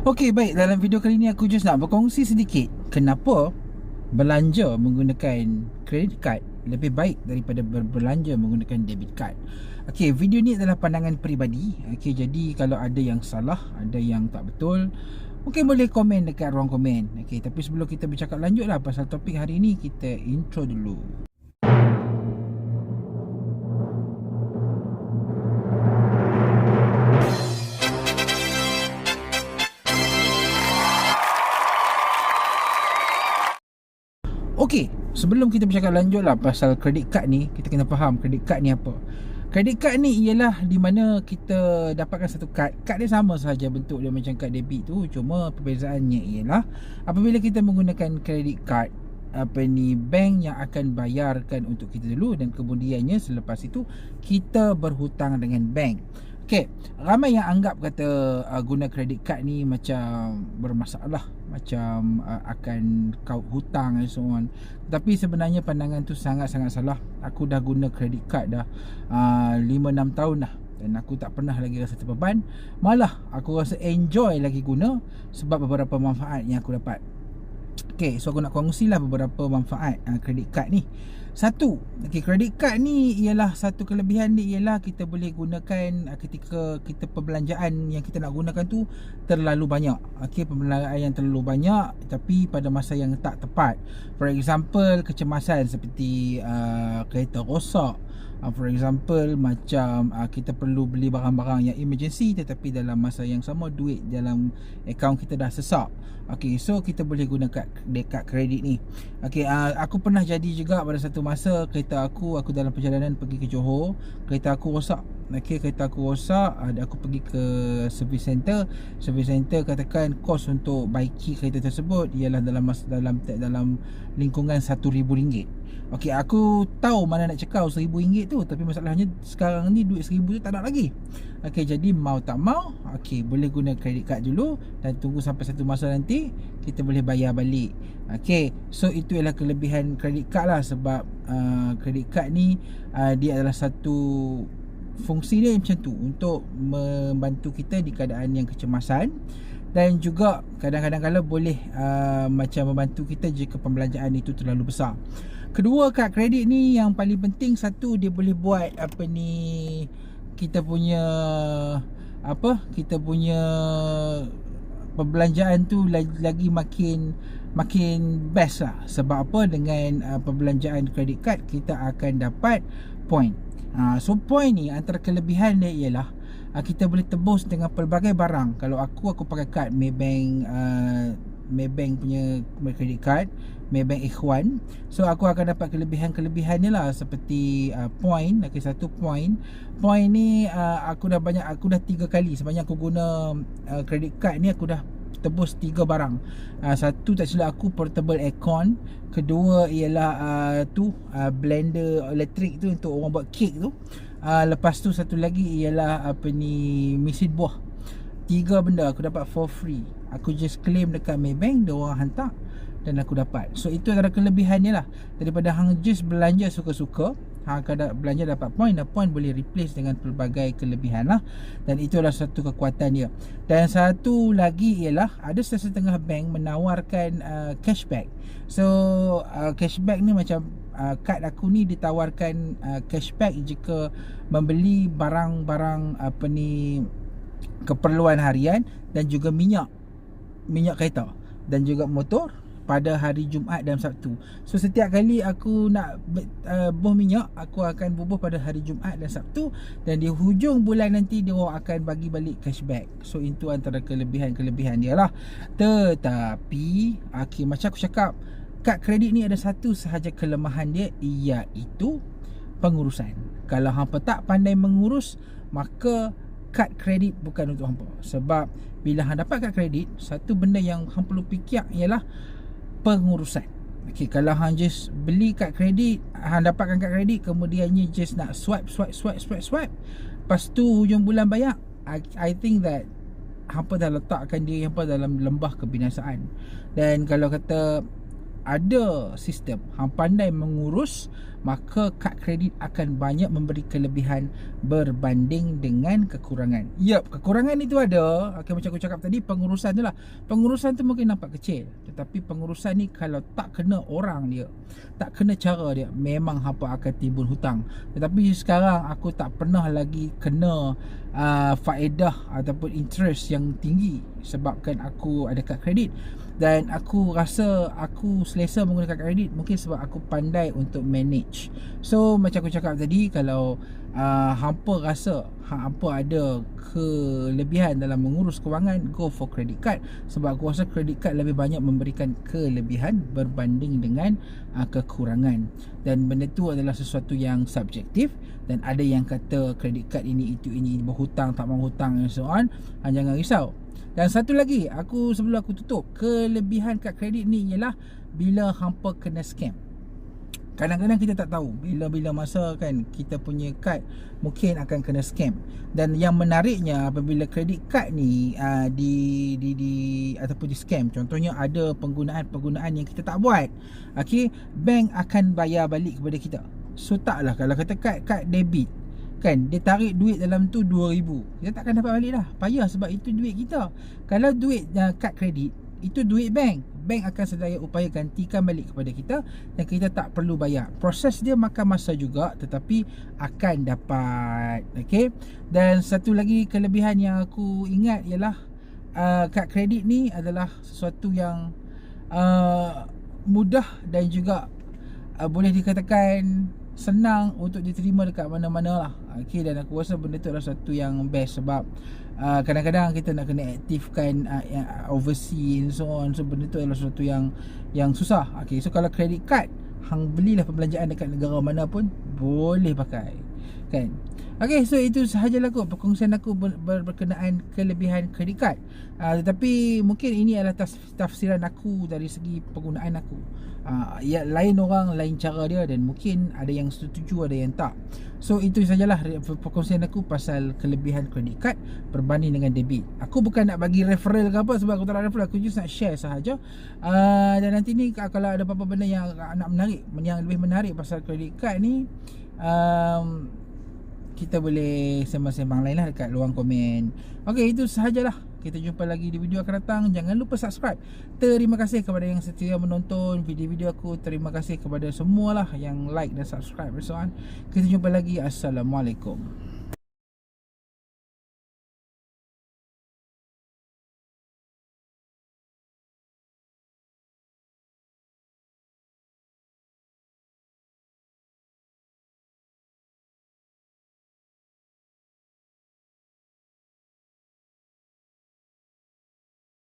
Okey, baik. Dalam video kali ni aku just nak berkongsi sedikit kenapa belanja menggunakan credit card lebih baik daripada berbelanja menggunakan debit card. Okey, video ni adalah pandangan peribadi. Okey, jadi kalau ada yang salah, ada yang tak betul, mungkin boleh komen dekat ruang komen. Okey, tapi sebelum kita bercakap lanjutlah pasal topik hari ni, kita intro dulu. Okey, sebelum kita bercakap lanjut lah pasal credit card ni, kita kena faham credit card ni apa. Credit card ni ialah di mana kita dapatkan satu kad. Kad dia sama sahaja bentuk dia macam kad debit tu, cuma perbezaannya ialah apabila kita menggunakan credit card, bank yang akan bayarkan untuk kita dulu, dan kemudiannya selepas itu kita berhutang dengan bank. Okay, ramai yang anggap kata guna credit card ni macam bermasalah, macam akan kau hutang and so on. Tapi sebenarnya pandangan tu sangat-sangat salah. Aku dah guna credit card dah 5-6 tahun dah, dan aku tak pernah lagi rasa terbeban. Malah aku rasa enjoy lagi guna sebab beberapa manfaat yang aku dapat. Okay, so aku nak kongsilah beberapa manfaat credit card ni. Satu, okay, credit card ni ialah satu kelebihan dia ialah kita boleh gunakan ketika kita perbelanjaan yang kita nak gunakan tu terlalu banyak. Okay, perbelanjaan yang terlalu banyak tapi pada masa yang tak tepat. For example, kecemasan seperti kereta rosak. For example, macam kita perlu beli barang-barang yang emergency tetapi dalam masa yang sama duit dalam akaun kita dah sesak. Okay, so kita boleh guna kad kredit ni. Okay, aku pernah jadi juga pada satu masa kereta aku dalam perjalanan pergi ke Johor, kereta aku rosak. Okay, kereta aku rosak, aku pergi ke service center. Service center katakan kos untuk baiki kereta tersebut ialah dalam lingkungan RM1,000. Okey, aku tahu mana nak cekau RM1,000 tu, tapi masalahnya sekarang ni duit RM1,000 tu tak ada lagi. Okey, jadi mau tak mau, okey, boleh guna credit card dulu dan tunggu sampai satu masa nanti kita boleh bayar balik. Okey, so itu ialah kelebihan credit card lah, sebab credit card ni dia adalah satu fungsi dia macam tu untuk membantu kita di keadaan yang kecemasan, dan juga kadang-kadang kala boleh macam membantu kita jika pembelanjaan itu terlalu besar. Kedua, kad kredit ni yang paling penting, satu, dia boleh buat kita punya perbelanjaan tu lagi makin best lah. Sebab apa? Dengan perbelanjaan credit card kita akan dapat point. So point ni antara kelebihan dia ialah kita boleh tebus dengan pelbagai barang. Kalau aku pakai kad Maybank punya credit card, Maybank Ikhwan. So aku akan dapat kelebihan-kelebihannya lah, seperti point. Okay, satu point ni aku dah 3 kali sebanyak aku guna credit card ni, aku dah tebus 3 barang. Satu, tak silap aku, portable aircon. Kedua ialah blender elektrik tu untuk orang buat kek tu. Lepas tu satu lagi ialah mesin buah. 3 benda aku dapat for free. Aku just claim dekat Maybank, dia orang hantar dan aku dapat. So itu antara kelebihannya lah, daripada hang just belanja suka-suka, hang akan belanja dapat point, dan point boleh replace dengan pelbagai kelebihan lah. Dan itu adalah satu kekuatan dia. Dan satu lagi ialah ada setengah bank menawarkan cashback. So cashback ni macam kad aku ni ditawarkan cashback jika membeli barang-barang keperluan harian dan juga minyak kereta dan juga motor pada hari Jumaat dan Sabtu. So setiap kali aku nak bubuh minyak, aku akan bubuh pada hari Jumaat dan Sabtu, dan di hujung bulan nanti dia orang akan bagi balik cashback. So itu antara kelebihan dia lah. Tetapi macam aku cakap, kad kredit ni ada satu sahaja kelemahan dia, iaitu pengurusan. Kalau hampa tak pandai mengurus, maka kad kredit bukan untuk hampa. Sebab bila hang dapat kad kredit, satu benda yang hang perlu fikir ialah pengurusan. Okey, kalau hang just beli kad kredit, hang dapatkan kad kredit, kemudiannya just nak swipe, lepas tu hujung bulan bayar, I think that hampa dah letakkan diri hampa dalam lembah kebinasaan. Dan kalau kata ada sistem, hang pandai mengurus, maka kad kredit akan banyak memberi kelebihan berbanding dengan kekurangan. Yep, kekurangan itu ada. Okay, macam aku cakap tadi, pengurusan tu lah. Pengurusan tu mungkin nampak kecil, tetapi pengurusan ni kalau tak kena orang dia, tak kena cara dia, memang hampa akan timbul hutang. Tetapi sekarang aku tak pernah lagi kena faedah ataupun interest yang tinggi sebabkan aku ada kad kredit. Dan aku rasa aku selesa menggunakan kad kredit mungkin sebab aku pandai untuk manage. So macam aku cakap tadi, kalau hampa rasa hampa ada kelebihan dalam mengurus kewangan, go for credit card. Sebab aku rasa credit card lebih banyak memberikan kelebihan berbanding dengan kekurangan. Dan benda tu adalah sesuatu yang subjektif, dan ada yang kata credit card ini berhutang, tak mahu hutang and so on. Jangan risau. Dan satu lagi, sebelum aku tutup, kelebihan kad kredit ni ialah bila hampa kena scam. Kadang-kadang kita tak tahu bila masa kan kita punya kad mungkin akan kena scam. Dan yang menariknya, apabila kredit kad ni ataupun di scam, contohnya ada penggunaan yang kita tak buat, okey, bank akan bayar balik kepada kita. So taklah, kalau kata kad debit kan, dia tarik duit dalam tu 2,000, kita takkan dapat balik dah. Payah sebab itu duit kita. Kalau duit kad kredit, itu duit bank akan sedaya upaya gantikan balik kepada kita, dan kita tak perlu bayar. Proses dia makan masa juga, tetapi akan dapat. Okay. Dan satu lagi kelebihan yang aku ingat ialah kad kredit ni adalah sesuatu yang mudah dan juga boleh dikatakan senang untuk diterima dekat mana-mana lah. Okay, dan aku rasa benda tu adalah satu yang best. Sebab kadang-kadang kita nak kena aktifkan overseas and so on. So benda tu adalah sesuatu yang susah. Okay, so kalau credit card, hang belilah perbelanjaan dekat negara mana pun boleh pakai, kan? Okay, so itu sahajalah kot perkongsian aku berkenaan kelebihan credit card. Tetapi mungkin ini adalah tafsiran aku dari segi penggunaan aku. Ya, lain orang, lain cara dia, dan mungkin ada yang setuju, ada yang tak. So itu sajalah perkongsian aku pasal kelebihan credit card berbanding dengan debit. Aku bukan nak bagi referral ke apa, sebab aku tak nak referral, aku just nak share sahaja. Dan nanti ni kalau ada apa-apa benda yang nak menarik, yang lebih menarik pasal credit card ni, kita boleh sembang-sembang lain lah dekat luang komen. Okay, itu sahajalah. Kita jumpa lagi di video akan datang. Jangan lupa subscribe. Terima kasih kepada yang setia menonton video-video aku. Terima kasih kepada semualah yang like dan subscribe and so on. Kita jumpa lagi. Assalamualaikum.